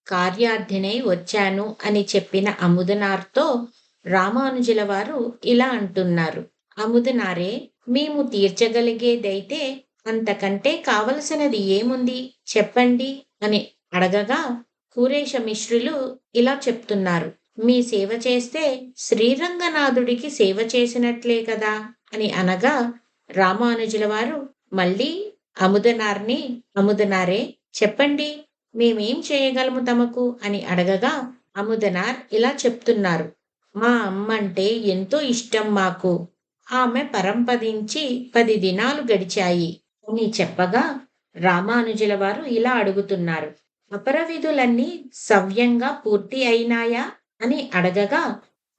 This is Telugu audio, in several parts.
కార్యార్థినై వచ్చాను అని చెప్పిన అముదనార్తో రామానుజుల వారు ఇలా అంటున్నారు. అముదనారే, మేము తీర్చగలిగేదైతే అంతకంటే కావలసినది ఏముంది చెప్పండి అని అడగగా కూరేశ మిశ్రులు ఇలా చెప్తున్నారు. మీ సేవ చేస్తే శ్రీరంగనాథుడికి సేవ చేసినట్లే కదా అని అనగా రామానుజుల వారు మళ్ళీ అముదనార్ని, అముదనారే చెప్పండి, మేమేం చేయగలము తమకు అని అడగగా అముదనార్ ఇలా చెప్తున్నారు. మా అమ్మంటే ఎంతో ఇష్టం మాకు. ఆమె పరంపదించి 10 దినాలు గడిచాయి అని చెప్పగా రామానుజుల వారు ఇలా అడుగుతున్నారు. అపర విధులన్నీ సవ్యంగా పూర్తి అయినాయా అని అడగగా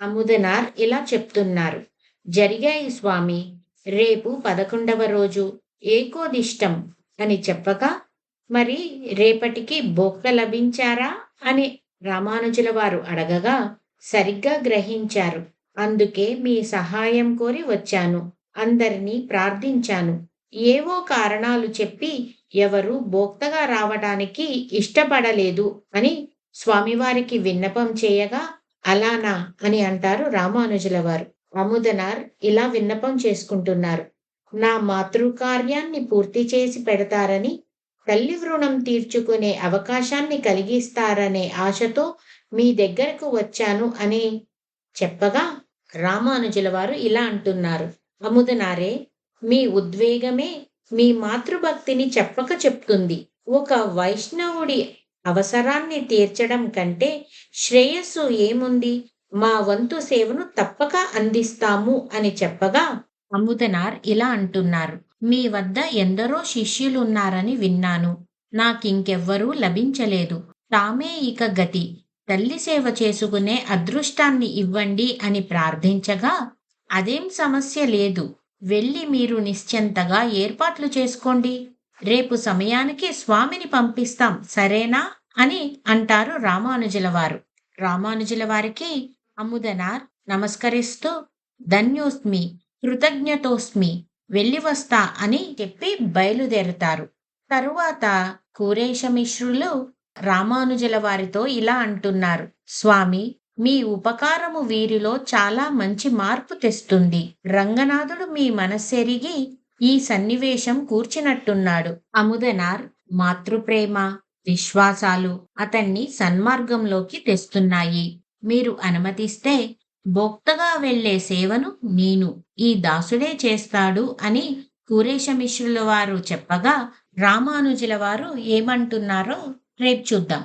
అముదనార్ ఇలా చెప్తున్నారు. జరిగాయి స్వామి. రేపు 11వ రోజు ఏకోదిష్టం అని చెప్పగా మరి రేపటికి భోక్త లభించారా అని రామానుజుల వారు అడగగా సరిగ్గా గ్రహించారు. అందుకే మీ సహాయం కోరి వచ్చాను. అందరినీ ప్రార్థించాను. ఏవో కారణాలు చెప్పి ఎవరు భోక్తగా రావటానికి ఇష్టపడలేదు అని స్వామివారికి విన్నపం చేయగా అలానా అని అంటారు రామానుజుల వారు. అముదనార్ ఇలా విన్నపం చేసుకుంటున్నారు. నా మాతృకార్యాన్ని పూర్తి చేసి పెడతారని, తల్లి రుణం తీర్చుకునే అవకాశాన్ని కలిగిస్తారనే ఆశతో మీ దగ్గరకు వచ్చాను అని చెప్పగా రామానుజుల వారు ఇలా అంటున్నారు. అముదనారే, మీ ఉద్వేగమే మీ మాతృభక్తిని చెప్పక చెప్తుంది. ఒక వైష్ణవుడి అవసరాన్ని తీర్చడం కంటే శ్రేయస్సు ఏముంది? మా వంతు సేవను తప్పక అందిస్తాము అని చెప్పగా అముదనార్ ఇలా అంటున్నారు. మీ వద్ద ఎందరో శిష్యులున్నారని విన్నాను. నాకింకెవ్వరూ లభించలేదు. తామే ఇక గతి. తల్లి సేవ చేసుకునే అదృష్టాన్ని ఇవ్వండి అని ప్రార్థించగా అదేం సమస్య లేదు. వెళ్ళి మీరు నిశ్చింతగా ఏర్పాట్లు చేసుకోండి. రేపు సమయానికి స్వామిని పంపిస్తాం సరేనా అని అంటారు రామానుజుల వారు. రామానుజుల వారికి అముదనార్ నమస్కరిస్తూ ధన్యోస్మి, కృతజ్ఞతోస్మి, వెళ్ళి వస్తా అని చెప్పి బయలుదేరుతారు. తరువాత కూరేశమిశ్రులు రామానుజుల వారితో ఇలా అంటున్నారు. స్వామి, మీ ఉపకారము వీరిలో చాలా మంచి మార్పు తెస్తుంది. రంగనాథుడు మీ మనస్సెరిగి ఈ సన్నివేశం కూర్చినట్టున్నాడు. అముదనార్ మాతృప్రేమ, విశ్వాసాలు అతన్ని సన్మార్గంలోకి తెస్తున్నాయి. మీరు అనుమతిస్తే భోక్తగా వెళ్లే సేవను నేను ఈ దాసుడే చేస్తాడు అని కూరేశమిశ్రుల వారు చెప్పగా రామానుజుల వారు ఏమంటున్నారో రేపు చూద్దాం.